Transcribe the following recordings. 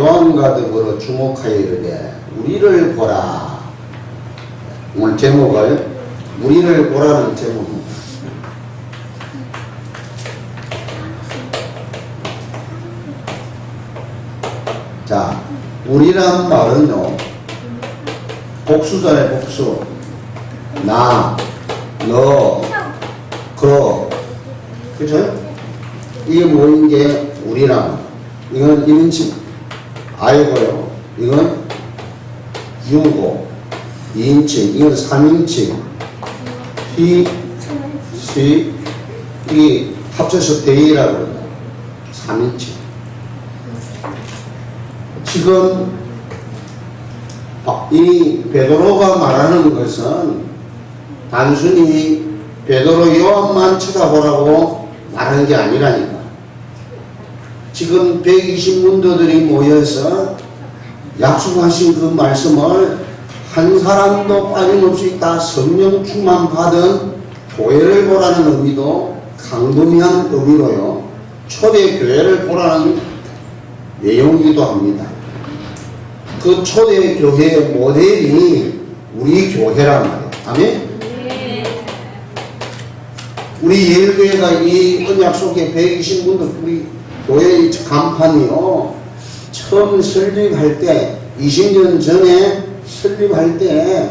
마음과 더불어 주목하여 이르되 우리를 보라. 오늘 제목을 우리를 보라는 제목입니다. 자, 우리란 말은요, 복수잖아요, 복수. 나, 너, 그죠? 이게 뭐인 게 우리란, 이건 1인칭, 아이고요. 이건 유고, 2인칭, 이건 3인칭, 히, 시, 이 합쳐서 대이라고 합니다. 3인칭. 지금 이 베드로가 말하는 것은 단순히 베드로 요한만 쳐다보라고 말하는 게 아니라니까. 지금 120문도들이 모여서 약속하신 그 말씀을 한 사람도 빠짐없이 다 성령 충만 받은 교회를 보라는 의미도 강동한 의미로요, 초대 교회를 보라는 내용이기도 합니다. 그 초대 교회의 모델이 우리 교회란 말이에요. 아멘? 우리 예일교회가 이 언약 속에 120문도 우리 교회의 간판이요, 처음 설립할 때 20년 전에 설립할 때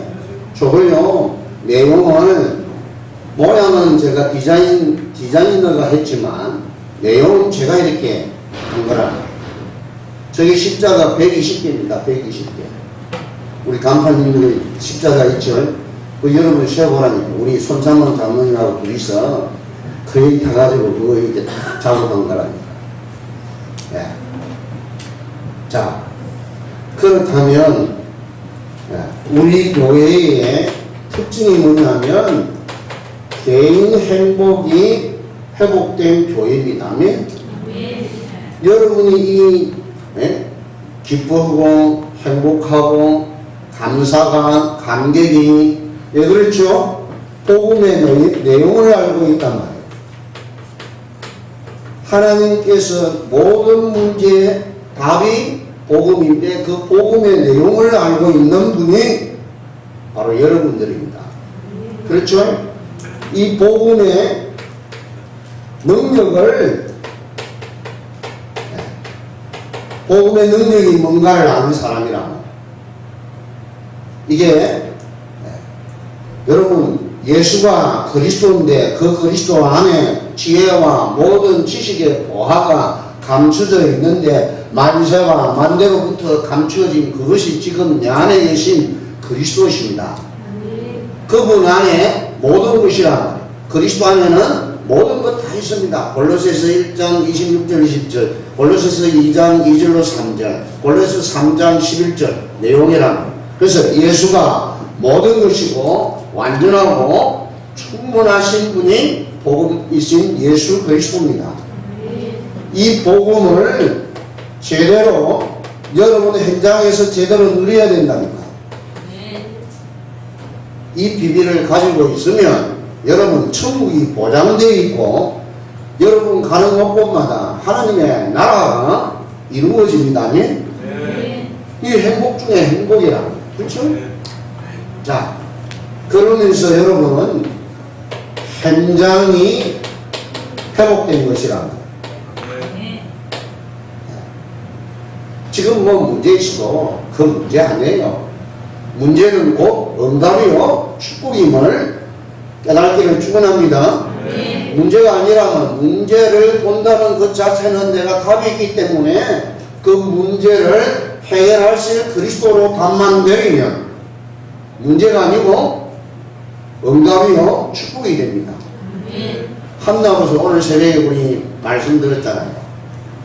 저걸요, 내용을 모양은 제가 디자이너가 했지만 내용은 제가 이렇게 한 거랍니다. 저기 십자가 120개입니다. 120개. 우리 간판님들 십자가 있죠? 그 여러분 세어보라니까. 우리 손상원 장로님하고 둘이서 그 얘기 해가지고 그거 이렇게 딱 작업한 거라니까. 예. 자, 그렇다면, 우리 교회의 특징이 뭐냐면, 개인 행복이 회복된 교회입니다. 여러분이 이 기뻐하고 행복하고 감사가 감격이 왜 그렇죠? 복음의 내용을 알고 있단 말이에요. 하나님께서 모든 문제의 답이 복음인데 그 복음의 내용을 알고 있는 분이 바로 여러분들입니다. 그렇죠? 이 복음의 능력을, 복음의 능력이 뭔가를 아는 사람이라면, 이게 여러분 예수가 그리스도인데 그 그리스도 안에 지혜와 모든 지식의 보화가 감추져 있는데 만세와 만대로부터 감추어진 그것이 지금 내 안에 계신 그리스도이십니다. 그분 안에 모든 것이라, 그리스도 안에는 모든 것 다 있습니다. 골로새서 1장 26절 20절, 골로새서 2장 2절로 3절, 골로새서 3장 11절 내용이랍니다. 그래서 예수가 모든 것이고 완전하고 충분하신 분이 복음이신 예수 그리스도입니다. 이 복음을 제대로 여러분의 현장에서 제대로 누려야 된다니까. 이 비밀을 가지고 있으면 여러분 천국이 보장되어 있고 여러분 가는 곳곳마다 하나님의 나라가 이루어집니다. 이 행복 중에 행복이라. 그렇죠? 자, 그러면서 여러분은 현장이 회복된 것이랍니다. 지금 뭐 문제 있어도 그 문제 아니에요. 문제는 곧 응답이요 축복임을 깨닫기를 축원합니다. 문제가 아니라면 문제를 본다는 것 자체는 내가 답이 있기 때문에 그 문제를 해결하실 그리스도로 답만 되면 문제가 아니고 응답이요 축복이 됩니다. 한나로서 오늘 새벽에 우리 말씀드렸잖아요.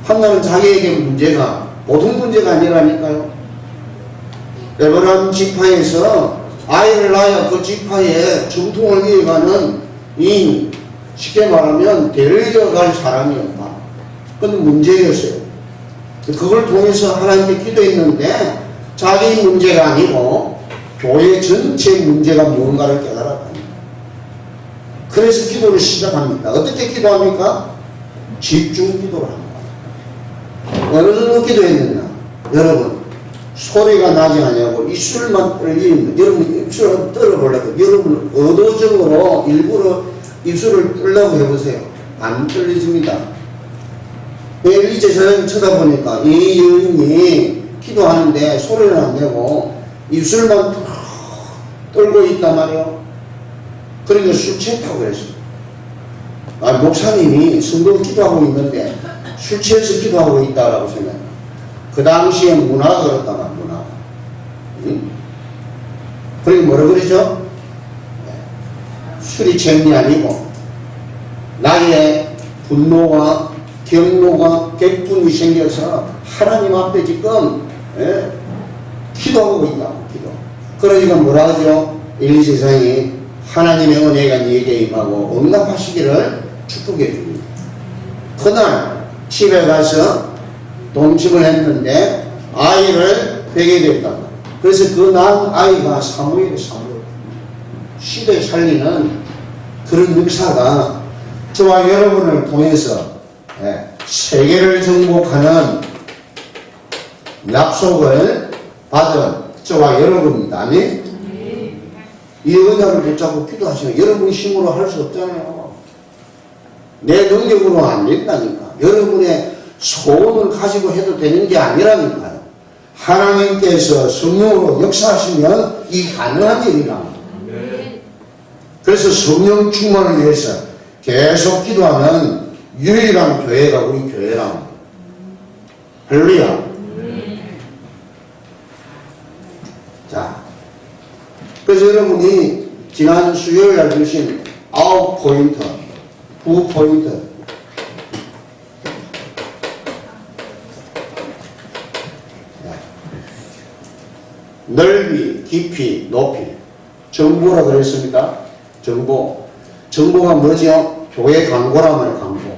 한나는 자기에게 문제가 보통 문제가 아니라니까요. 에브라임 지파에서 아이를 낳아 그 지파에 중통을 이어가는 이 쉽게 말하면 데려져 갈 사람이었다. 그건 문제였어요. 그걸 통해서 하나님께 기도했는데 자기 문제가 아니고 교회 전체 문제가 무언가를 깨달았다. 그래서 기도를 시작합니다. 어떻게 기도합니까? 집중 기도를 합니다. 어느 정도 기도했느냐? 여러분, 소리가 나지 않냐고 입술만 떨리면, 여러분 입술을 떨어보려고, 여러분 의도적으로 일부러 입술을 떨려고 해보세요. 안 떨려집니다. 엘리 제사장이 쳐다보니까 이 여인이 기도하는데 소리를 안 내고 입술만 떨고 있단 말이에요. 그러니까 술 취했다고 그랬어요. 아, 목사님이 성도 기도하고 있는데 술 취해서 기도하고 있다라고 생각해요. 그 당시에 문화가 그렇단 말이에요. 문화가. 응? 그러니까 뭐라 그러죠? 술이 죄이 아니고 나의 분노와 경노가 객분이 생겨서 하나님 앞에 지금 기도하고 있다고. 기도. 그러니까 뭐라 하죠? 엘리 제사장이 하나님의 은혜가 네게 임하고 응답하시기를 축복해 줍니다. 그날 집에 가서 동침을 했는데 아이를 베게 됐단 말이에요. 그래서 그 난 아이가 사무엘이에요. 사무엘. 시대 살리는 그런 역사가 저와 여러분을 통해서 세계를 정복하는 약속을 받은 저와 여러분입니다. 아멘? 이 은혜를 붙잡고 기도하시면 여러분 힘으로 할 수 없잖아요. 내 능력으로 안 된다니까. 여러분의 소원을 가지고 해도 되는 게 아니라니까요. 하나님께서 성령으로 역사하시면 이 가능한 일이랍니다. 그래서 성령 충만을 위해서 계속 기도하는 유일한 교회가 우리 교회랍니다. 할렐루야. 자, 그래서 여러분이 지난 수요일 날 주신 9포인트, 9포인트. 넓이, 깊이, 높이. 정보라 그랬습니까? 정보. 정보가 뭐죠? 교회 광고라면 광고.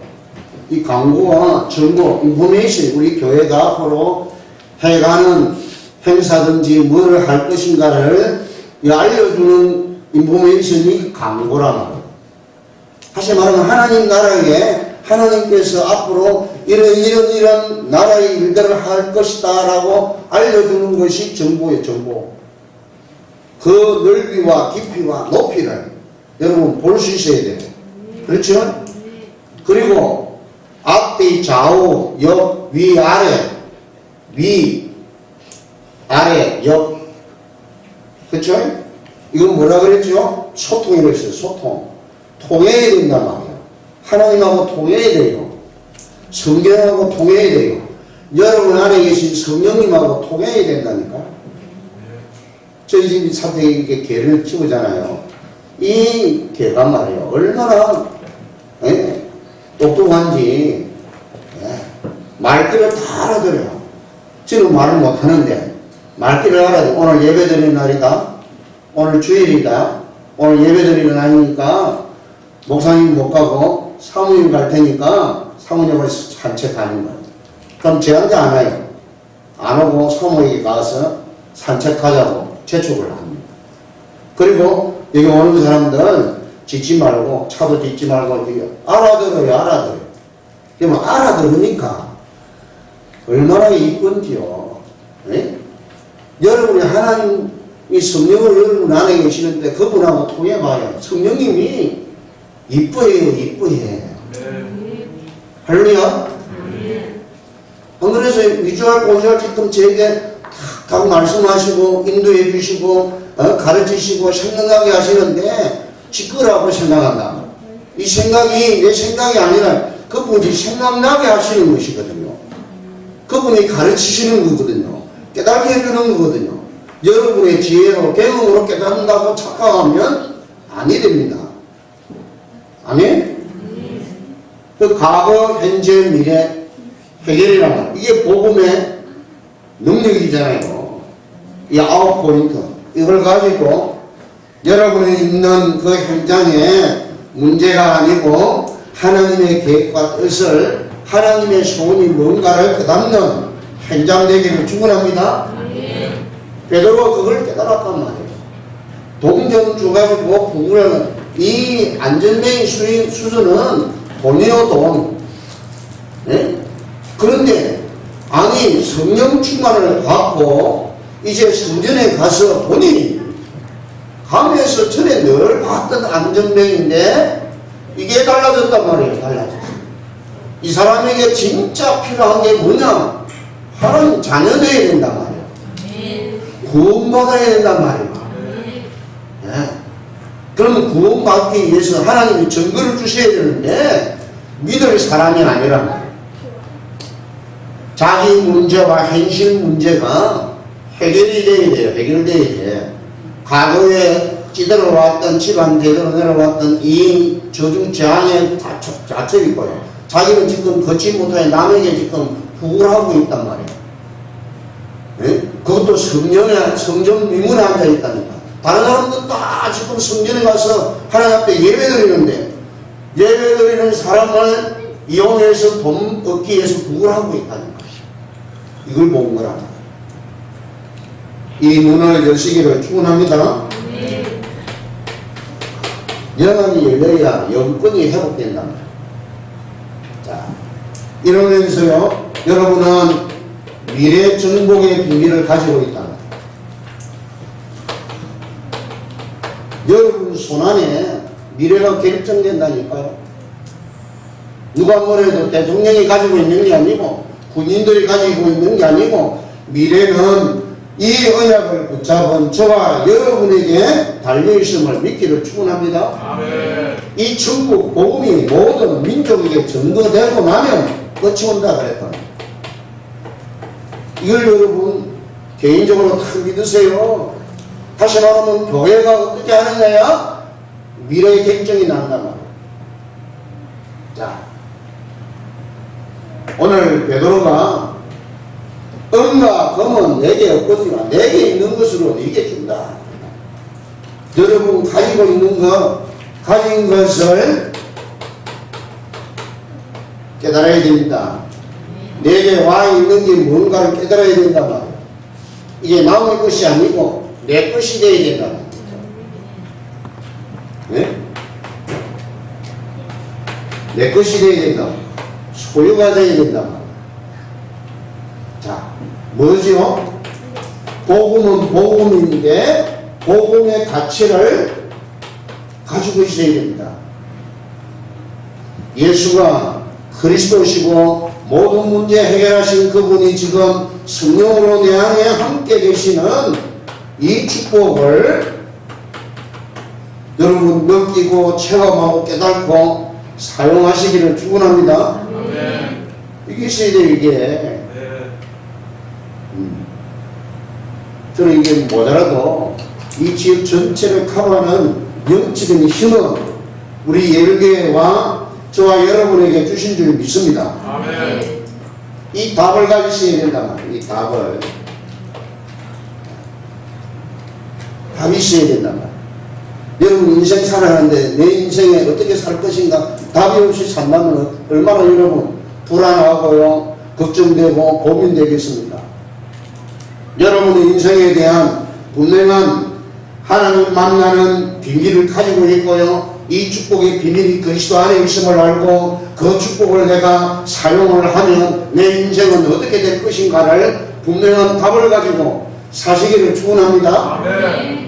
이 광고와 정보, 인포메이션, 우리 교회가 앞으로 해가는 행사든지 뭐를 할 것인가를 알려주는 인포메이션이 광고란 말이에요. 다시 말하면 하나님 나라에 하나님께서 앞으로 이런 나라의 일들을 할 것이다 라고 알려주는 것이 정보예요. 정보. 그 넓이와 깊이와 높이를 여러분 볼 수 있어야 돼요. 그렇죠? 그리고 앞뒤 좌우 옆 위 아래 위 아래 옆. 그렇죠? 이건 뭐라 그랬죠? 소통이라고 했어요. 소통. 통해야 된단 말이에요. 하나님하고 통해야 돼요. 성경하고 통해야 돼요. 여러분 안에 계신 성령님하고 통해야 된다니까. 저희 집이 사택에 이렇게 개를 키우잖아요. 이 개가 말이에요. 얼마나 똑똑한지 말귀를 다 알아들어요. 저는 말을 못하는데 말귀를 알아요. 오늘 예배드리는 날이다. 오늘 주일이다. 오늘 예배드리는 날이니까 목사님 못 가고 사모님 갈 테니까 사모님을 산책하는 거예요. 그럼 저한테 안 와요. 안 오고 사모에게 가서 산책하자고 재촉을 합니다. 그리고 여기 오는 사람들은 짖지 말고 차도 짖지 말고 알아들어요. 알아들어요. 그러면 알아들으니까 얼마나 이쁜지요. 네? 여러분이 하나님이 성령을 여러분 안에 계시는데 그분하고 통해봐요. 성령님이 이뻐해요. 이뻐해. 할렐루야. 안 그래서 위주할 고주할 지금 저에게 탁 말씀하시고 인도해 주시고 가르치시고 생각나게 하시는데 지끄라고 생각한다. 이 생각이 내 생각이 아니라 그분이 생각나게 하시는 것이거든요. 그분이 가르치시는 거거든요. 깨닫게 해주는 거거든요. 여러분의 지혜로 경험으로 깨닫는다고 착각하면 아니 됩니다. 아멘? 그 과거, 현재, 미래 해결이란 말. 이게 복음의 능력이잖아요. 이 9포인트. 이걸 가지고 여러분이 있는 그 현장에 문제가 아니고 하나님의 계획과 뜻을 하나님의 소원이 뭔가를 깨닫는 현장 되기를 축원합니다. 베드로가 그걸 깨달았단 말이에요. 동전주 가지고 부부라는 이 안전뱅이 수준은 돈이요 돈. 네? 그런데 아니 성령 충만을 받고 이제 성전에 가서 본인이 가면서 전에 늘 봤던 안전병인데 이게 달라졌단 말이에요. 달라졌어. 이 사람에게 진짜 필요한 게 뭐냐? 하나님 자녀 되어야 된단 말이에요. 구원받아야 된단 말이에요. 네. 그러면 구원받기 위해서 하나님이 증거를 주셔야 되는데 믿을 사람이 아니란 말이에요. 자기 문제와 현실 문제가 해결이 돼야 돼요. 해결돼야 돼. 과거에 찌들어 왔던 집안 대대로 내려왔던 이 저중 재앙의 자책일 거예요. 자기는 지금 걷지 못하게 남에게 지금 부울하고 있단 말이에요. 네? 그것도 성전 미문에 앉아 있다니까. 다른 사람도 다 지금 성전에 가서 하나님 앞에 예배 드리는데 예배 드리는 사람을 이용해서 돈 얻기 위해서 부울하고 있다니까. 이걸 본 거라. 이 눈을 여시기를 축원합니다. 영안이 열려야 영권이 회복된다. 자, 이러면서요, 여러분은 미래 정복의 비밀을 가지고 있다. 여러분 손안에 미래가 결정된다니까요. 누가 뭐래도 대통령이 가지고 있는 게 아니고 군인들이 가지고 있는 게 아니고 미래는 이 언약을 붙잡은 저와 여러분에게 달려있음을 믿기를 축원합니다. 아멘. 이 천국 복음이 모든 민족에게 전거되고 나면 끝이 온다 그랬다. 이걸 여러분 개인적으로 다 믿으세요. 다시 말하면 교회가 어떻게 하느냐야 미래의 결정이 난단 말이에요. 자, 오늘 베드로가 은과 금은 내게 없거니와 내게 있는 것으로 네게 준다. 여러분 가지고 있는 것, 가진 것을 깨달아야 됩니다. 내게 와 있는 게 뭔가를 깨달아야 된단 말이에요. 이게 남의 것이 아니고 내 것이 되어야 된단 말이에요. 네? 내 것이 되어야 된다. 소유가 되어야 된단 말이에요. 자, 뭐죠? 복음은 복음인데 복음의 가치를 가지고 있어야 됩니다. 예수가 그리스도시고 모든 문제 해결하신 그분이 지금 성령으로 내 안에 함께 계시는 이 축복을 여러분 느끼고 체험하고 깨닫고 사용하시기를 축원합니다. 아멘. 이게 있어야 돼요. 이게 네. 저는 이게 모자라도 이 지역 전체를 커버하는 영적인 힘은 우리 예배교회와 저와 여러분에게 주신 줄 믿습니다. 아멘. 이 답을 가지셔야 된단 말이에요. 이 답을. 답이 있어야 된단 말이에요. 여러분 인생 살아가는데 내 인생에 어떻게 살 것인가 답이 없이 산다면 얼마나 여러분 불안하고요, 걱정되고 고민되겠습니까? 여러분의 인생에 대한 분명한 하나님 만나는 비밀을 가지고 있고요, 이 축복의 비밀이 그리스도 안에 있음을 알고 그 축복을 내가 사용을 하면 내 인생은 어떻게 될 것인가를 분명한 답을 가지고 사시기를 축원합니다. 아멘.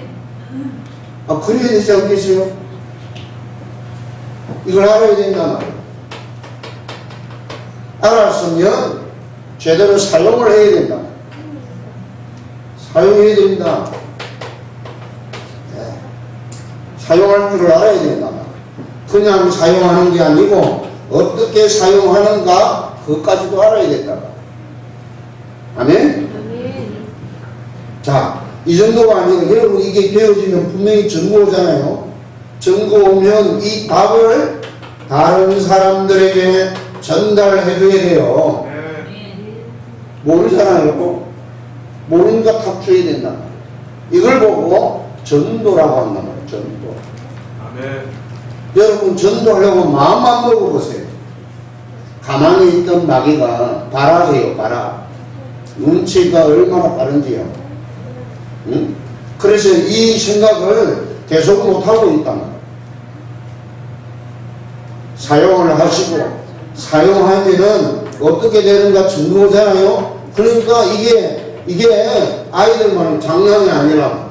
그래야 되지 않겠어요? 이걸 알아야 된단 말이에요. 알았으면 제대로 사용을 해야 된다. 사용해야 됩니다. 네. 사용할 줄을 알아야 된다. 그냥 사용하는 게 아니고 어떻게 사용하는가 그것까지도 알아야 된다. 아멘? 자, 이 정도가 아니고 여러분 이게 배워지면 분명히 전거 오잖아요. 전거 오면 이 답을 다른 사람들에게 전달해 줘야 돼요. 모르잖아요. 모르니까 답 줘야 된단 말이에요. 이걸 보고 전도라고 한단 말이에요. 전도. 아멘. 여러분 전도하려고 마음만 먹어보세요. 가만히 있던 마귀가 발악해요. 발악. 눈치가 얼마나 빠른지요. 응? 그래서 이 생각을 계속 못하고 있단 말이에요. 사용을 하시고 사용하면은 어떻게 되는가 증거잖아요. 그러니까 이게 아이들만 장난이 아니라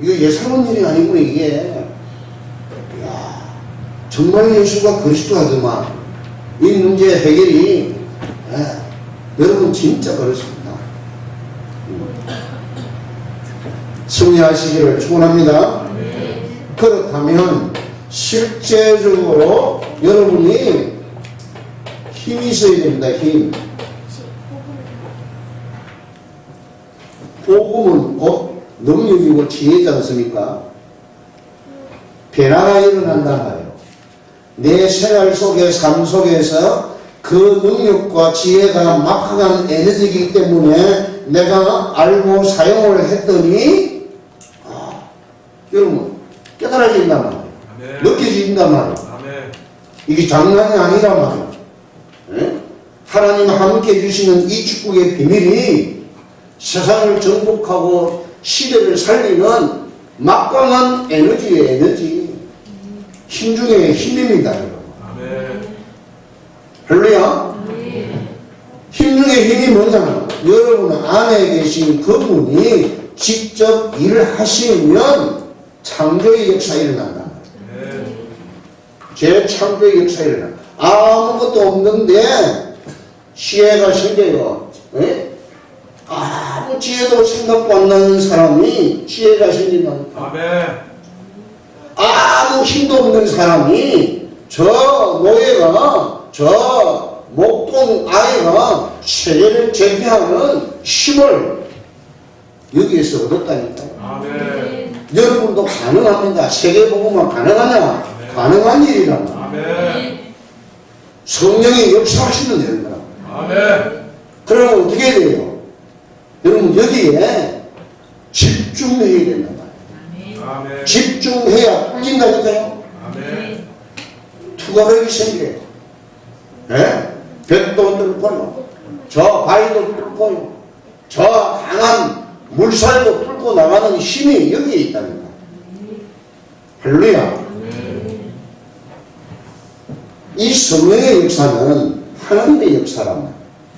이거 예사로운 일이 아니구나 이게. 야, 정말 예수가 그리스도하더만 이 문제 해결이 여러분 진짜 그렇습니다. 승리하시기를 축원합니다. 그렇다면 실제적으로 여러분이 힘이 있어야 됩니다. 힘. 복음은 곧 능력이고 지혜지 않습니까? 변화가 일어난단 말이에요. 내 생활 속에 삶 속에서 그 능력과 지혜가 막강한 에너지이기 때문에 내가 알고 사용을 했더니 여러분 깨달아진단 말이에요. 아멘. 느껴진단 말이에요. 아멘. 이게 장난이 아니란 말이에요. 예? 하나님 함께 해주시는 이 축복의 비밀이 세상을 정복하고 시대를 살리는 막강한 에너지의 에너지, 힘 중에 힘입니다. 여러분. 아멘. 할렐루야. 힘 중에 힘이 뭐냐면 여러분 안에 계신 그분이 직접 일을 하시면 창조의 역사 일어난다. 재창조의 역사 일어난다. 아무것도 없는데 지혜가 생겨요. 에? 아무 지혜도 생각도 안 나는 사람이 지혜가 생긴다니까. 아멘. 아무 힘도 없는 사람이 저 노예가 저 목동 아이가 세계를 제패하는 힘을 여기에서 얻었다니까요. 아멘. 여러분도 가능합니다. 세계복음만 가능하냐? 가능한 일이란 말이에요. 아멘. 성령이 역사하시면 되는 거라. 아멘. 그러면 어떻게 돼요? 여러분 여기에 집중해야 된단 말이에요. 아멘. 집중해야 풀린다니까요. 아멘. 투과력이 생겨요. 예? 벽도 뚫고요. 저 바위도 뚫고요. 저 강한 물살도 뚫고 나가는 힘이 여기에 있다니까. 할렐루야. 이 성령의 역사는 하나님의 역사랍니다.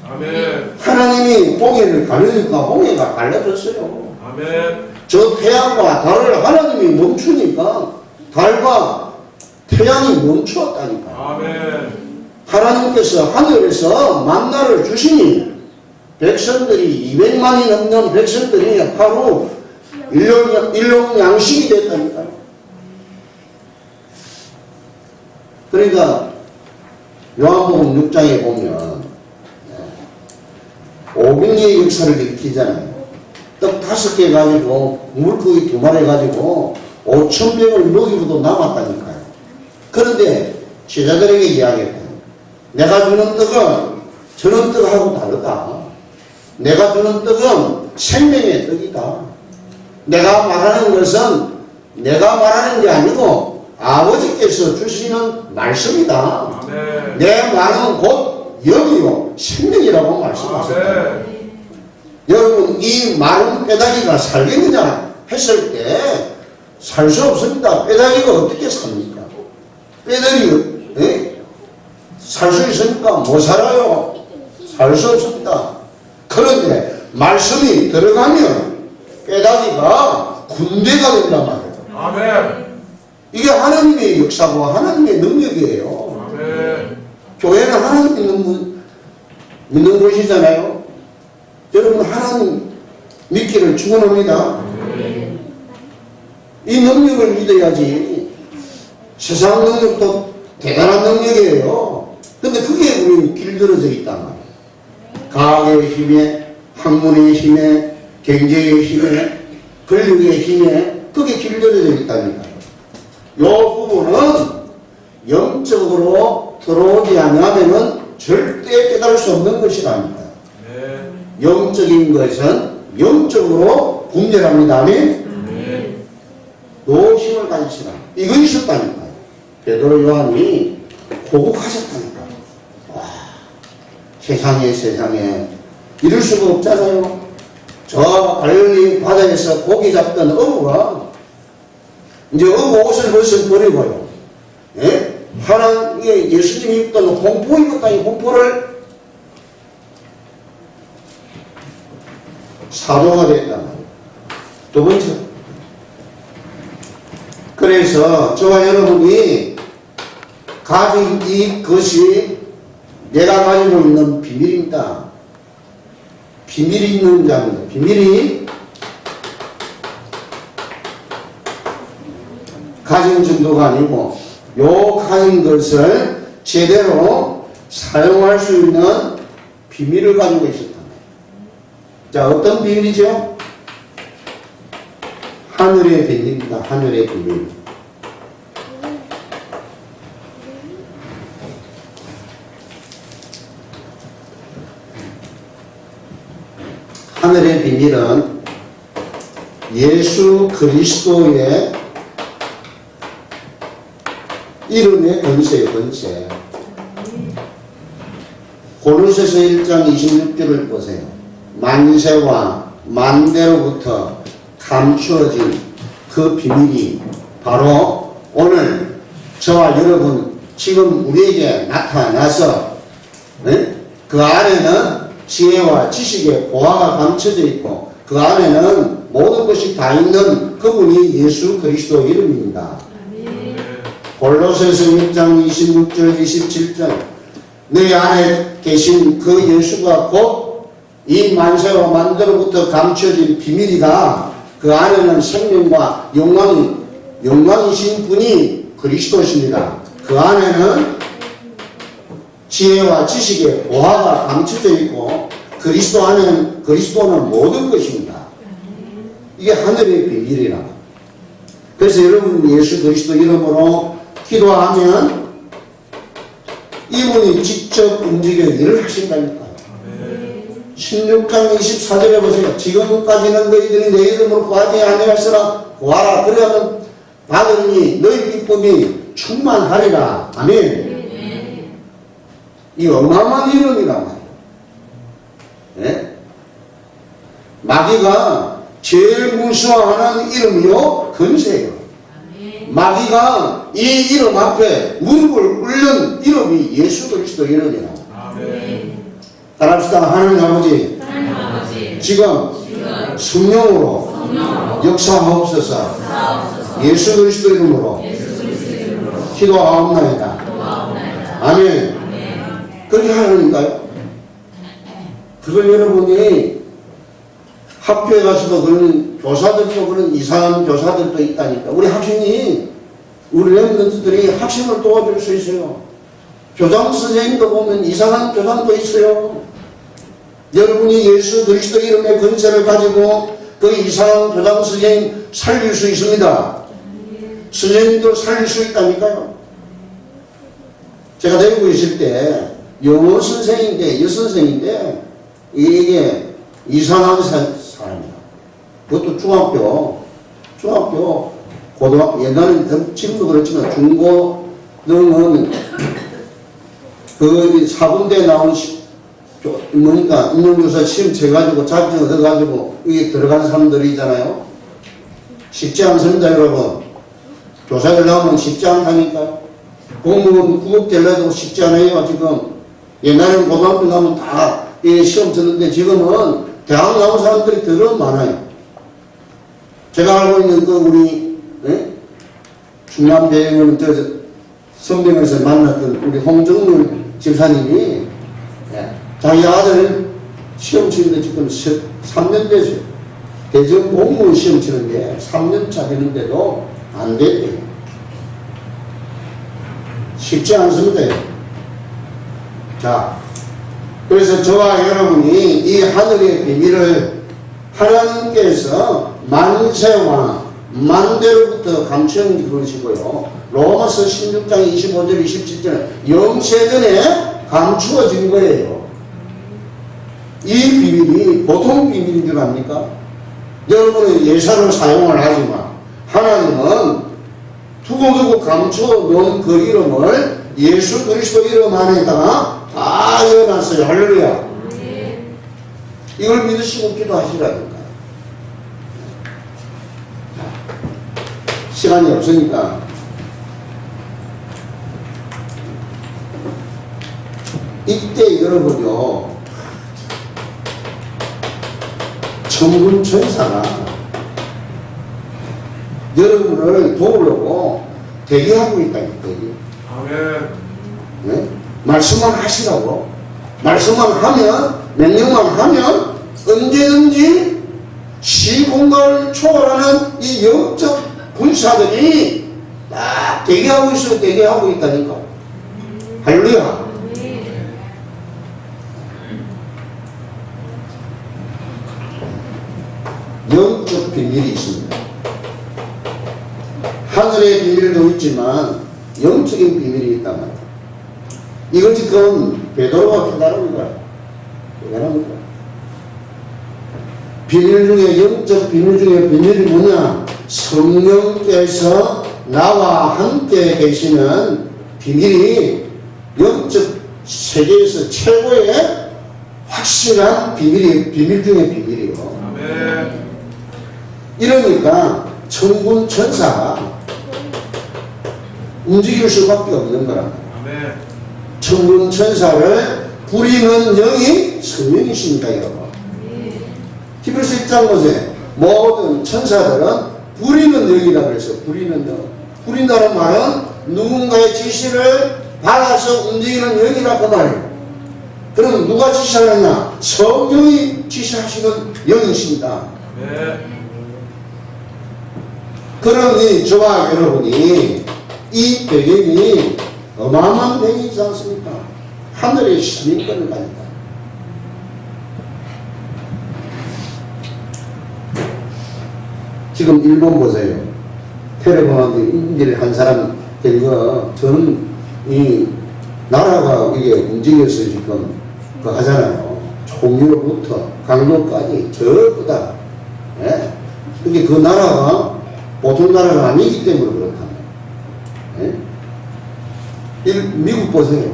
아멘. 하나님이 홍해를 가르니까 홍해가 갈라졌어요. 아멘. 저 태양과 달을 하나님이 멈추니까 달과 태양이 멈추었다니까. 아멘. 하나님께서 하늘에서 만나를 주시니 백성들이 200만이 넘는 백성들이 하루 일용 양식이 됐다니까요. 그러니까 요한복음 6장에 보면 500리의 역사를 일으키잖아요. 떡 5개 가지고 물고기 2마리 가지고 5,000명을 먹이고도 남았다니까요. 그런데 제자들에게 이야기해요. 내가 주는 떡은 저는 떡하고 다르다. 내가 주는 떡은 생명의 떡이다. 내가 말하는 것은 내가 말하는 게 아니고 아버지께서 주시는 말씀이다. 아멘. 내 말은 곧 영이요 생명이라고 말씀하셨다. 여러분 이 마른 뼈다귀가 살겠느냐 했을 때 살 수 없습니다. 뼈다귀가 어떻게 삽니까? 뼈다귀가 살 수 있습니까? 못 살아요. 살 수 없습니다. 그런데 말씀이 들어가면 뼈다귀가 군대가 된단 말이에요. 아멘. 이게 하나님의 역사고 하나님의 능력이에요. 아멘. 교회는 하나님 믿는 곳이잖아요. 여러분 하나님 믿기를 축원합니다. 이 능력을 믿어야지. 세상 능력도 대단한 능력이에요. 근데 그게 우리 길들어져 있단 말이에요. 과학의 힘에, 학문의 힘에, 경제의 힘에, 권력의 힘에 그게 길들어져 있다니까요. 이 부분은 영적으로 들어오지 않으면 절대 깨달을 수 없는 것이라니까요. 영적인 것은 영적으로 분별합니다. 아멘. 노심을 가지시라. 이거 있었다니까요. 베드로 요한이 고국하셨다니까요. 와, 세상에 이럴 수가 없잖아요. 저 갈릴리 바다에서 고기 잡던 어부가 이제 어부 옷을 벌써 버리고요. 예? 하나님의 예수님이 입던 홍포 입었다니 홍포를 사도가 됐단 말이에요. 두 번째. 그래서 저와 여러분이 가진 이것이 내가 가지고 있는 비밀입니다. 비밀이 있는 자입니다. 비밀이 가진 정도가 아니고 요 가진 것을 제대로 사용할 수 있는 비밀을 가지고 있었다. 자, 어떤 비밀이죠? 하늘의 비밀입니다. 하늘의 비밀. 하늘의 비밀은 예수 그리스도의 이름의 권세예요. 권세. 고린도서 1장 26절을 보세요. 만세와 만대로부터 감추어진 그 비밀이 바로 오늘 저와 여러분 지금 우리에게 나타나서 그 안에는 지혜와 지식의 보화가 감춰져 있고 그 안에는 모든 것이 다 있는 그분이 예수 그리스도 이름입니다. 골로새서 6장 26절 27절 너희 안에 계신 그 예수가 곧 이 만세와 만대로부터 감춰진 비밀이다. 그 안에는 생명과 영광이신 분이 그리스도십니다. 그 안에는 지혜와 지식의 보화가 감춰져 있고 그리스도 안에는 그리스도는 모든 것입니다. 이게 하늘의 비밀이라. 그래서 여러분 예수 그리스도 이름으로 기도하면 이분이 직접 움직여 일을 하신다니까요. 16장 24절에 보세요. 지금까지는 너희들이 내 이름으로 구하지 아니하였으나 구하라. 그러면 받으니 너희 기쁨이 충만하리라. 아멘. 이 어마어마한 이름이란 말이에요. 네? 마귀가 제일 무서워하는 이름이요 권세예요. 마귀가 이 이름 앞에 무릎을 꿇는 이름이 예수 그리스도 이름이라. 따라합시다. 하나님 아버지, 지금 성령으로 역사하옵소서. 예수 그리스도 이름으로 기도하옵나이다. 아멘. 그렇게 하려니까요. 그걸 여러분이 학교에 가서도 그런 교사들도 그런 이상한 교사들도 있다니까. 우리 학생이 우리 랩런트들이 학생을 도와줄 수 있어요. 교장 선생님도 보면 이상한 교장도 있어요. 여러분이 예수 그리스도 이름의 권세를 가지고 그 이상한 교장 선생님 살릴 수 있습니다. 선생님도 살릴 수 있다니까요. 제가 데리고 있을 때 영어 선생인데 여선생인데 이게 이상한 사람이야. 그것도 중학교, 고등학교, 옛날에는 지금도 그렇지만 중고등은 그 사범대에 나온 뭐니까 인문교사 시험 쳐가지고 자격증 얻어가지고 여기 들어간 사람들이잖아요. 쉽지 않습니다, 여러분. 교사들 나오면 쉽지 않다니까요. 공무원 구급 되려도 쉽지 않아요, 지금. 옛날에는 고등학교 나오면 다 시험 쳤는데 지금은 대학 나온 사람들이 더 많아요. 제가 알고 있는 그 우리 충남대학원 성병에서 만났던 우리 홍정문 집사님이 자기 아들 시험 치는데 지금 3년 됐어요. 대전 공무원 시험 치는데 3년차 되는데도 안 됐대요. 쉽지 않습니다. 자, 그래서 저와 여러분이 이 하늘의 비밀을 하나님께서 만세와 만대로부터 감추는 그러시고요. 로마서 16장 25절 27절은 영세전에 감추어진 거예요. 이 비밀이 보통 비밀인 줄 압니까? 여러분은 예산을 사용을 하지만 하나님은 두고두고 감춰놓은 그 이름을 예수 그리스도 이름 안에다가 다 넣어놨어요. 할렐루야. 이걸 믿으시고 기도하시라니까. 시간이 없으니까 이때 여러분요 천군 천사가 여러분을 도우려고 대기하고 있다. 대기. 아멘. 네? 말씀만 하시라고. 말씀만 하면, 명령만 하면 언제든지 시공간을 초월하는 이 영적 군사들이 딱 대기하고 있어요. 대기하고 있다니까. 할렐루야. 영적 비밀이 있습니다. 하늘의 비밀도 있지만 영적인 비밀이 있단 말이에요. 이걸 지금 베드로가 깨달은 거야. 깨달은 거야. 비밀 중에, 영적 비밀 중에 비밀이 뭐냐? 성령께서 나와 함께 계시는 비밀이 영적 세계에서 최고의 확실한 비밀 중에 비밀이요. 아멘. 이러니까 천군 천사가 움직일 수밖에 없는 거라. 아멘. 천군 천사를 부리는 영이 성령이십니다, 여러분. 히브리서 1장 보세요. 모든 천사들은 부리는 영이라고 그랬어요. 부리는 영. 부린다는 말은 누군가의 지시를 받아서 움직이는 영이라고 말해요. 그럼 누가 지시하느냐? 성령이 지시하시는 영이십니다. 아멘. 그러니 저와 여러분이 이 배경이 어마어마한 배경이지 않습니까? 하늘의 시민권을 가진다. 지금 일본 보세요. 테레비만 인질 한 사람 된 거, 저는 이 나라가 이게 움직여서 지금 그 하잖아요. 총리로부터 강도까지 전부 다. 예? 그게 그 나라가 보통 나라가 아니기 때문에 그렇다. 예? 미국 보세요.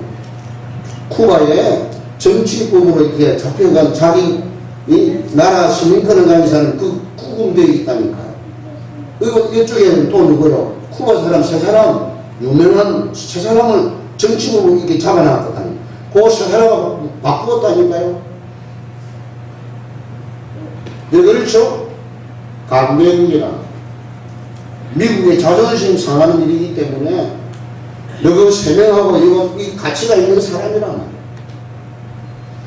쿠바에 정치범으로 이렇게 잡혀간 자기 이 나라 시민권을 가진 사람 그 구금되어 있다니까요. 그리고 이쪽에는 또 누구요? 쿠바 사람 세 사람, 유명한 세 사람을 정치범으로 이렇게 잡아놨거든요. 그 세 사람을 바꾸었다니까요. 왜 그렇죠? 강대국이라. 미국의 자존심 상하는 일이기 때문에 너그 세 명하고 이거 이 가치가 있는 사람이란 말이에요.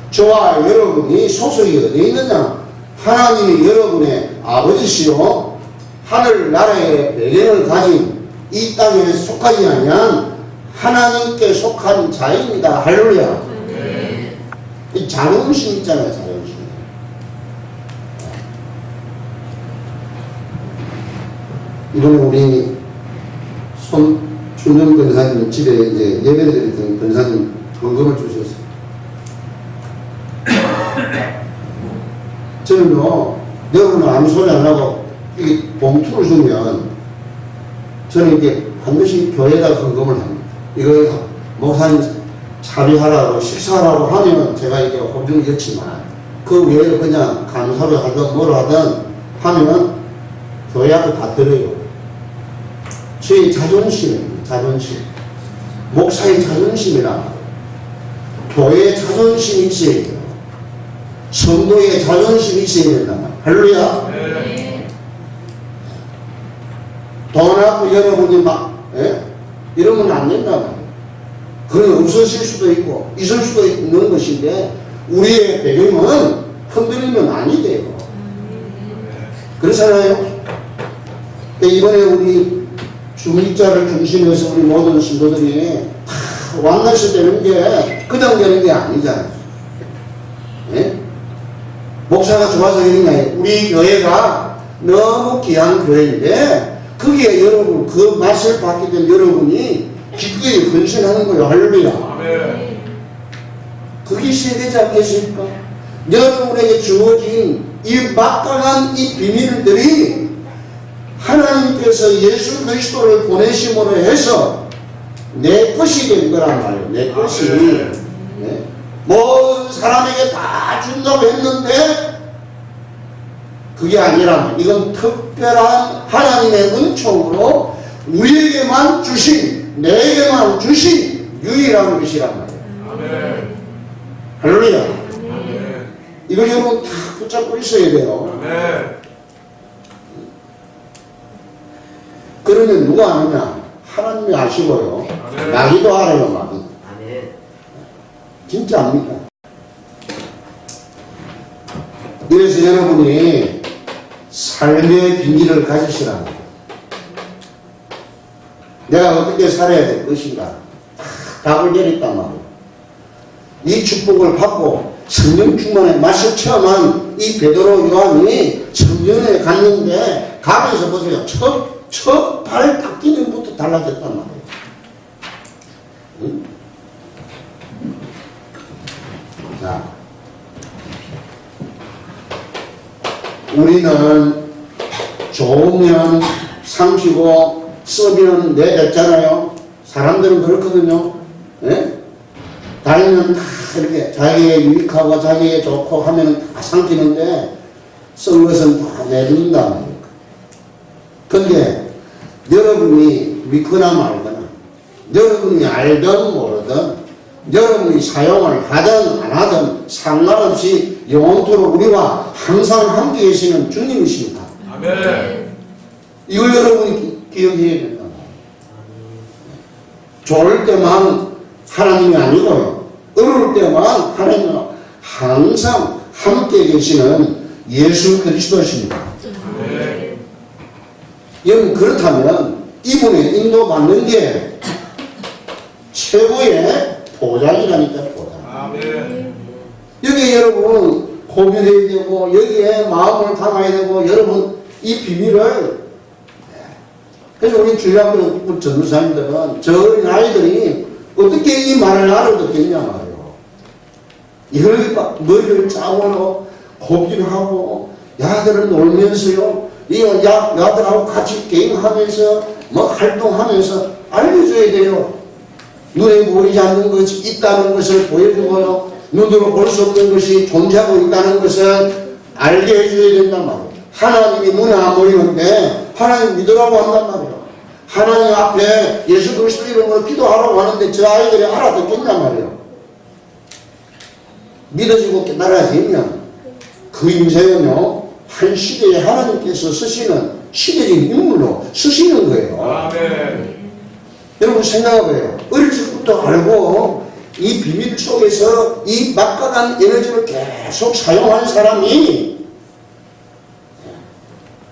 저와 여러분이 소속이 어디 있느냐? 하나님이 여러분의 아버지시요 하늘나라의 배경을 가진 이 땅에 속하지 아니한 하나님께 속한 자입니다. 할렐루야. 네. 이 자존심 있잖아요. 자존심. 이번에 우리 손준영 권사님 집에 이제 예배를 드렸더니 권사님 헌금을 주셨어요. 저는요, 여러분은 아무 소리 안 하고 이 봉투를 주면 저는 이렇게 반드시 교회에다 헌금을 합니다. 이거 목사님 차비하라고 식사하라고 하면 제가 이게 호중이 있지만 그 외에도 그냥 감사를 하든 뭐를 하든 하면 교회하고 다 드려요. 저의 자존심입니다. 자존심. 목사의 자존심이라 교회의 자존심이 있어야 돼요. 성도의 자존심이 있어야 된다. 할렐루야. 네. 돈 앞에 여러분이 막 이러면 안 된다. 그건 없어질 수도 있고 있을 수도 있는 것인데 우리의 배경은 흔들리면 아니 돼요. 그렇잖아요. 이번에 우리 중립자를 중심해서 우리 모든 신도들이 다 완날시 되는 게 그냥 되는 게 아니잖아요. 예? 목사가 좋아서 이런 게 아니에요. 우리 교회가 너무 귀한 교회인데 거기에 여러분 그 맛을 받게 된 여러분이 기꺼이 헌신하는 거예요. 할렐루야. 아멘. 그게 있어야 되지 않겠습니까? 여러분에게 주어진 이 막강한 이 비밀들이 하나님께서 예수 그리스도를 보내심으로 해서 내 것이 된 거란 말이에요. 내 것이. 네? 모든 사람에게 다 준다고 했는데 그게 아니라 이건 특별한 하나님의 은총으로 우리에게만 주신, 내게만 주신 유일한 것이란 말이에요. 아멘. 할렐루야. 아멘. 이걸 여러분 다 붙잡고 있어야 돼요. 아멘. 그러면 누가 아느냐? 하나님이 아시고요. 아멘. 마귀도 알아요, 마귀. 아멘. 진짜 압니다. 그래서 여러분이 삶의 비밀을 가지시라고. 내가 어떻게 살아야 될 것인가? 답을 내렸단 말이에요. 이 축복을 받고 성령 충만의 맛을 체험한 이 베드로 요한이 성령에 갔는데 가면서 보세요. 첫 발 딱 뛰는부터 달라졌단 말이에요. 응? 자, 우리는 좋으면 삼키고 썩이는 내뱉잖아요. 사람들은 그렇거든요. 예? 다니면 다 이렇게 자기의 유익하고 자기의 좋고 하면 다 삼키는데 썩은 것은 다 내준다 말이에요. 근데 여러분이 믿거나 말거나 여러분이 알든 모르든 여러분이 사용을 하든 안 하든 상관없이 영원토록 우리와 항상 함께 계시는 주님이십니다. 아멘. 이걸 여러분이 기억해야 된다. 좋을 때만 하나님이 아니고요. 어려울 때만 하나님은 항상 함께 계시는 예수 그리스도십니다. 아멘. 여러분 그렇다면 이분의 인도받는 게 최고의 보장이라니까 보장. 아멘. 여기에 여러분 고민해야 되고 여기에 마음을 담아야 되고 여러분 이 비밀을 그래서 우리 주일학교 전도사님들은 저 어린 아이들이 어떻게 이 말을 알아듣겠냐 말이에요. 이걸 막 머리를 짜고 고민하고 야들을 놀면서요. 이 야들하고 같이 게임하면서 뭐 활동하면서 알려줘야 돼요. 눈에 보이지 않는 것이 있다는 것을 보여주고요. 눈으로 볼 수 없는 것이 존재하고 있다는 것을 알게 해줘야 된단 말이에요. 하나님이 눈에 안 보이는데 하나님 믿으라고 한단 말이에요. 하나님 앞에 예수 그리스도 이름으로 기도하라고 하는데 저 아이들이 알아듣겠냔 말이에요. 믿어지고 깨달아지면 그 인생은요 한 시대에 하나님께서 쓰시는 시대적인 인물로 쓰시는 거예요. 아멘. 여러분 생각해봐요. 어릴 적부터 알고 이 비밀 속에서 이 막강한 에너지를 계속 사용하는 사람이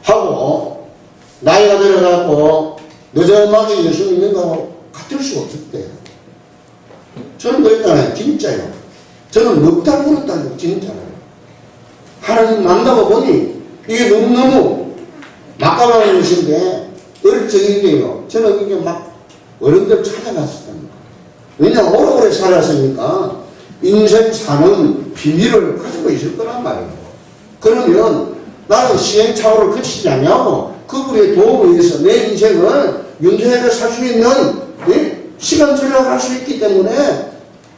하고 나이가 들어가고 늦어막에 예수 믿는 거하고 같을 수가 없었대요. 저는 그랬잖아요. 진짜요. 저는 먹다 보았다는 진짜요. 하나님 만나고 보니 이게 너무너무 막강한 것인데 어릴 적인데요. 저는 이게 막 어른들 찾아갔었답니다. 왜냐하면 오래오래 살았으니까 인생 사는 비밀을 가지고 있을 거란 말이에요. 그러면 나는 시행착오를 거치지 않냐고 그분의 도움에 의해서 내 인생을 윤택하게 살 수 있는 시간 절약할 수 있기 때문에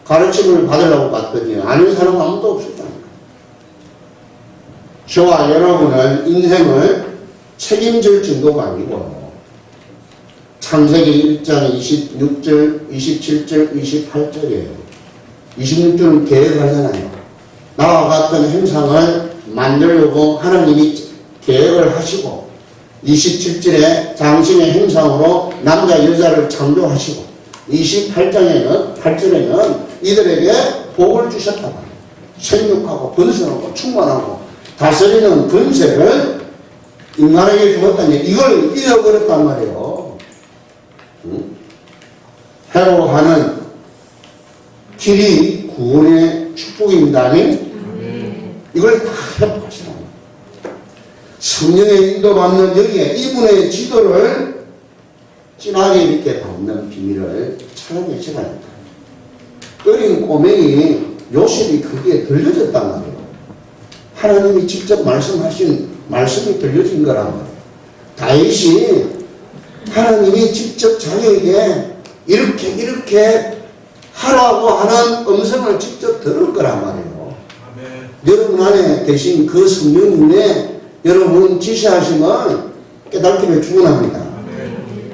가르침을 받으려고 갔더니 아는 사람 아무도 없었다니까. 저와 여러분은 인생을 책임질 정도가 아니고 창세기 1장 26절, 27절, 28절이에요. 26절은 계획하잖아요. 나와 같은 형상을 만들려고 하나님이 계획을 하시고 27절에 당신의 형상으로 남자 여자를 창조하시고 8절에는 이들에게 복을 주셨다 말이에요. 생육하고 번성하고 충만하고 다스리는 권세를 인간에게 주었다니 이걸 잃어버렸단 말이에요. 해로하는 길이 구원의 축복입니다니 이걸 다 회복하시라. 성령의 인도받는 여기에 이분의 지도를 진하게 이렇게 받는 비밀을 찾아내시라 합니다. 어린 꼬맹이 요셉이 그게 들려졌단 말이에요. 하나님이 직접 말씀하신 말씀이 들려진 거란 말이에요. 다윗이 하나님이 직접 자기에게 이렇게 하라고 하는 음성을 직접 들을 거란 말이에요. 아멘. 여러분 안에 계신 그 성령님의 여러분 지시하심을 깨닫기를 축원합니다. 아멘.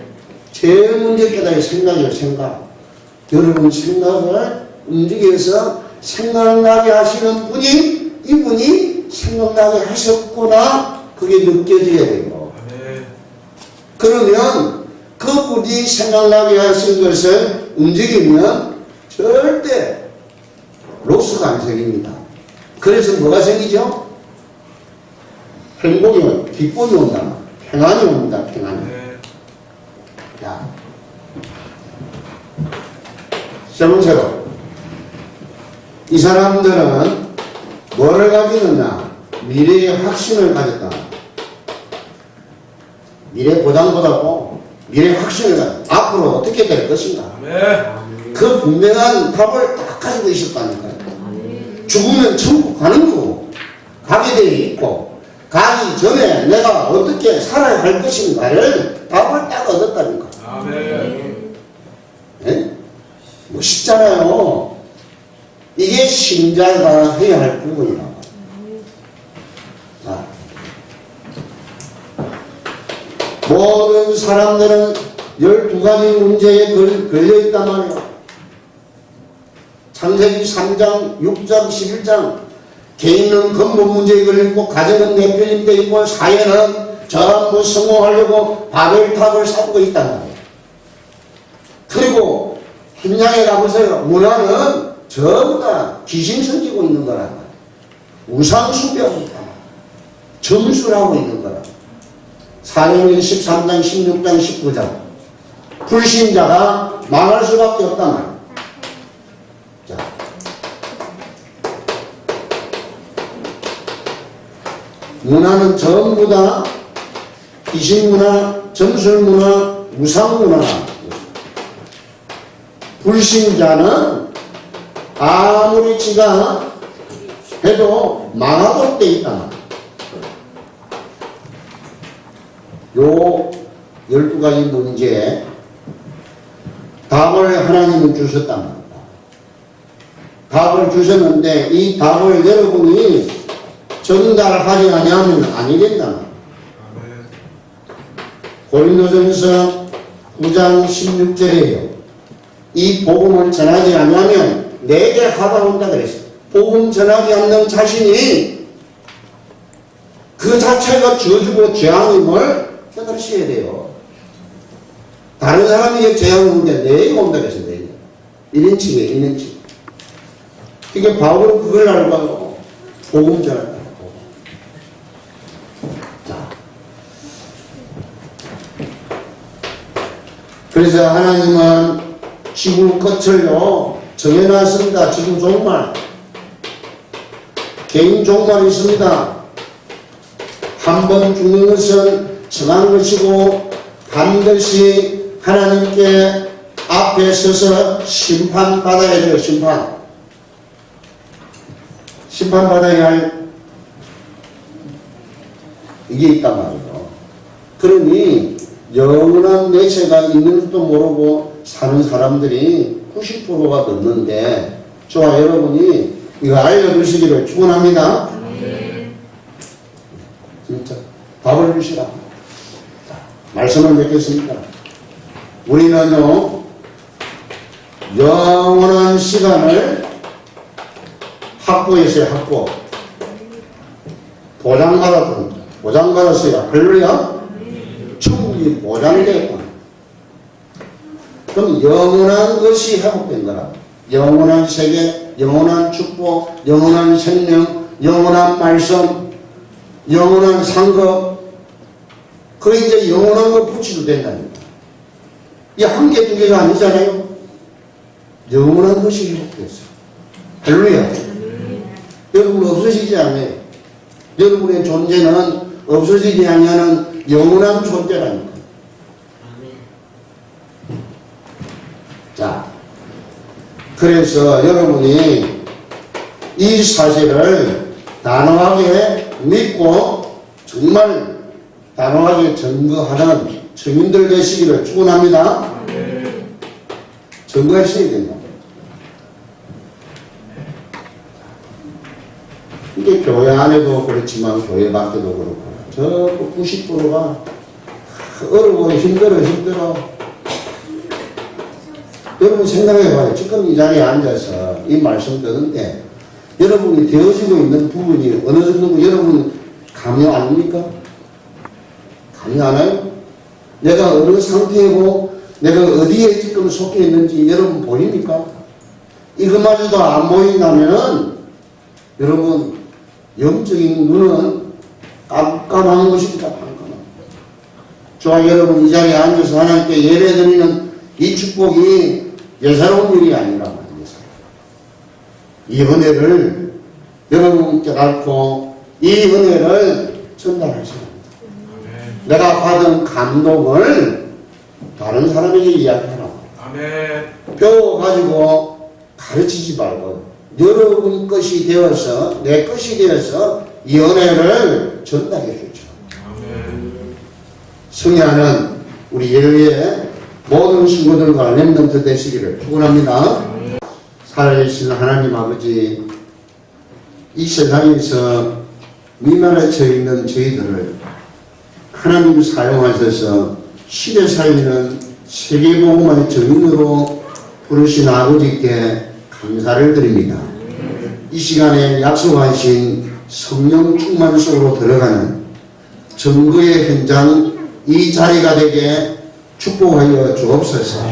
제일 먼저 깨달을 생각이에요. 생각. 여러분 생각을 움직여서 생각나게 하시는 분이 이분이 생각나게 하셨구나. 그게 느껴져야 돼요. 아멘. 그러면 그분이 생각나게 하신 것을 움직이면 절대 로스가 안 생깁니다. 그래서 뭐가 생기죠? 행복이 옵니다. 기쁨이 온다. 평안이 옵니다. 평안이. 아멘. 자, 세 번째로 이 사람들은 뭐를 가지느냐? 미래의 확신을 가졌다. 미래 보장보다도 미래의 확신을 가졌다. 앞으로 어떻게 될 것인가? 아멘. 그 분명한 답을 딱 가지고 있었다니까요. 죽으면 천국 가는 거고, 가게 되어 있고, 가기 전에 내가 어떻게 살아야 할 것인가를 답을 딱 얻었다니까. 아멘. 예? 멋있잖아요. 이게 신자가 해야 할 부분이라고. 자, 모든 사람들은 12가지 문제에 걸려있단 말이에요. 창세기 3장, 6장, 11장. 개인은 근본 문제에 걸려있고, 가정은 대표님돼 있고, 사회는 전부 성공하려고 바벨탑을 쌓고 있단 말이에요. 그리고 현장에 가보세요. 문화는 전부 다 귀신 섬기고 있는 거란 말이에요. 우상 숭배하고 있단 말이에요. 점술하고 있는 거란 말이에요. 사도행전 13장, 16장, 19장. 불신자가 망할 수밖에 없단 말이에요. 자, 문화는 전부 다 귀신문화, 점술문화, 우상문화. 불신자는 아무리 지가 해도 망하도록 돼 있다. 요 12가지 문제에 답을 하나님은 주셨단 말이다. 답을 주셨는데 이 답을 여러분이 전달하지 않으면 아니 된다. 아멘. 고린도전서 9장 16절이에요. 이 복음을 전하지 않으면 내게 하다 온다 그랬어요. 복음 전하지 않는 자신이 그 자체가 저주고 재앙임을 깨달으셔야 돼요. 다른 사람에게 재앙이 오는데 내게 온다 그랬어요. 내게. 1인칭이에요. 1인칭. 이게 바울은 그걸 알고 복음 전한다. 자, 그래서 하나님은 지구 끝을요 정해놨습니다. 지구 종말, 개인 종말이 있습니다. 한 번 죽는 것은 정한 것이고 반드시 하나님께 앞에 서서 심판받아야 돼요. 심판받아야 할 이게 있단 말이에요. 그러니 영원한 내세가 있는 줄도 모르고 사는 사람들이 90%가 넘는데 저와 여러분이 이거 알려주시기를 축원합니다. 진짜 답을 주시라. 말씀을 맺겠습니다. 우리는요 영원한 시간을 확보했어요. 확보. 보장받았어요. 할렐루야. 천국이 보장되고, 그럼 영원한 것이 회복된 거라. 영원한 세계, 영원한 축복, 영원한 생명, 영원한 말씀, 영원한 상급. 그 이제 영원한 거 붙이도 된다니까. 이 한 개, 두 개가 아니잖아요. 영원한 것이 회복됐어요. 할렐루야. 여러분 없어지지 않아요. 여러분의 존재는 없어지지 않는 영원한 존재라니까. 자, 그래서 여러분이 이 사실을 단호하게 믿고 정말 단호하게 증거하는 증인들 되시기를 축원합니다. 증거하셔야 된다. 이게 교회 안에도 그렇지만 교회 밖에도 그렇고 저 90%가 어려워 힘들어. 여러분 생각해봐요. 지금 이 자리에 앉아서 이 말씀 듣는데 여러분이 되어지고 있는 부분이 어느 정도고 여러분 감이 아닙니까? 감이 안 와요? 내가 어느 상태이고 내가 어디에 지금 속해 있는지 여러분 보입니까? 이것마저도 안 보인다면 여러분 영적인 눈은 깜깜한 것입니다. 깜깜한. 저와 여러분 이 자리에 앉아서 하나님께 예배드리는 이 축복이 예사로운 일이 아니라 말입니다. 이 은혜를 여러분 깨닫고 이 은혜를 전달하셔야 합니다. 내가 받은 감동을 다른 사람에게 이야기하라고. 아멘. 배워가지고 가르치지 말고 여러분 것이 되어서 내 것이 되어서 이 은혜를 전달해 주죠. 아멘. 승리하는 우리 예배의 모든 친구들과 렘넌트 되시기를 축원합니다. 살아계신 하나님 아버지, 이 세상에서 미만에 처해 있는 저희들을 하나님 사용하셔서 시대 살리는 세계복음화의 증인으로 부르신 아버지께 감사를 드립니다. 이 시간에 약속하신 성령 충만 속으로 들어가는 증거의 현장 이 자리가 되게 축복하여 주옵소서.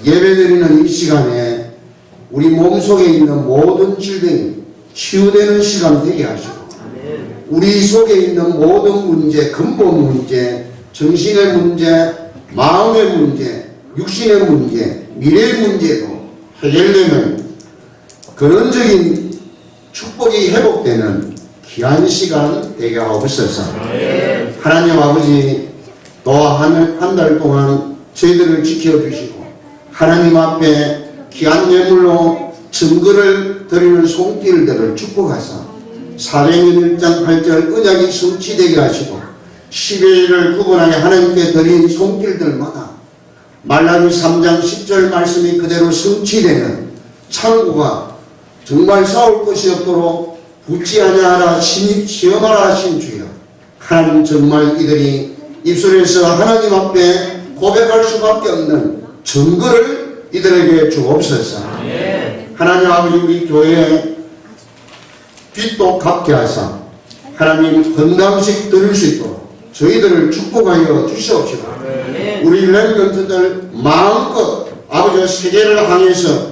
예배드리는 이 시간에 우리 몸속에 있는 모든 질병이 치유되는 시간 되게 하시고 우리 속에 있는 모든 문제, 근본 문제, 정신의 문제, 마음의 문제, 육신의 문제, 미래의 문제도 해결되는 근원적인 축복이 회복되는 귀한 시간 되게 하옵소서. 하나님 아버지 또 한 달 동안 저희들을 지켜주시고 하나님 앞에 귀한 예물로 증거를 드리는 손길들을 축복하사 사도행전 1장 8절 언약이 성취되게 하시고 10일을 구분하게 하나님께 드린 손길들마다 말라기 3장 10절 말씀이 그대로 성취되는 창고가 정말 싸울 것이 없도록 붙지 아니하라 시험하라 하신 주여, 하나님 정말 이들이 입술에서 하나님 앞에 고백할 수밖에 없는 증거를 이들에게 주옵소서. 하나님 아버지 우리 교회에 빛도 갚게 하사 하나님 건강식 들을 수 있도록 저희들을 축복하여 주시옵시고 우리 렘넌트들 마음껏 아버지 세계를 향해서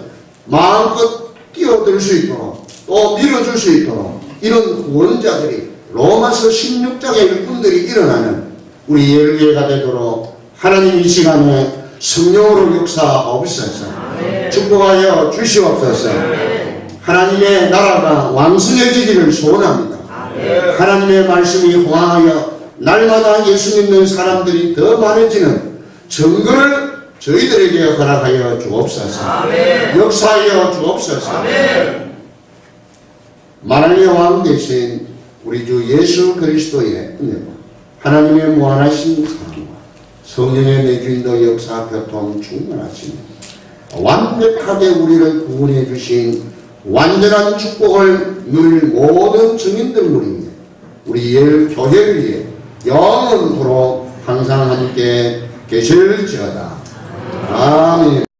마음껏 뛰어들 수 있도록 또 밀어줄 수 있도록 이런 구원자들이 로마서 16장의 일꾼들이 일어나는 우리 예배가 되도록 하나님 이 시간에 성령으로 역사하옵소서. 축복하여 주시옵소서. 하나님의 나라가 왕성해지기를 소원합니다. 하나님의 말씀이 호황하여 날마다 예수 믿는 사람들이 더 많아지는 증거를 저희들에게 허락하여 주옵소서. 역사하여 주옵소서. 만왕의 왕 되신 우리 주 예수 그리스도의 은혜와 하나님의 무한하신 사랑과 성령의 내주인도 역사 교통 충만하시며 완벽하게 우리를 구원해 주신 완전한 축복을 누릴 모든 증인들 무리에 우리 교회를 위해 영원토록 항상 함께 계실지어다. 아멘.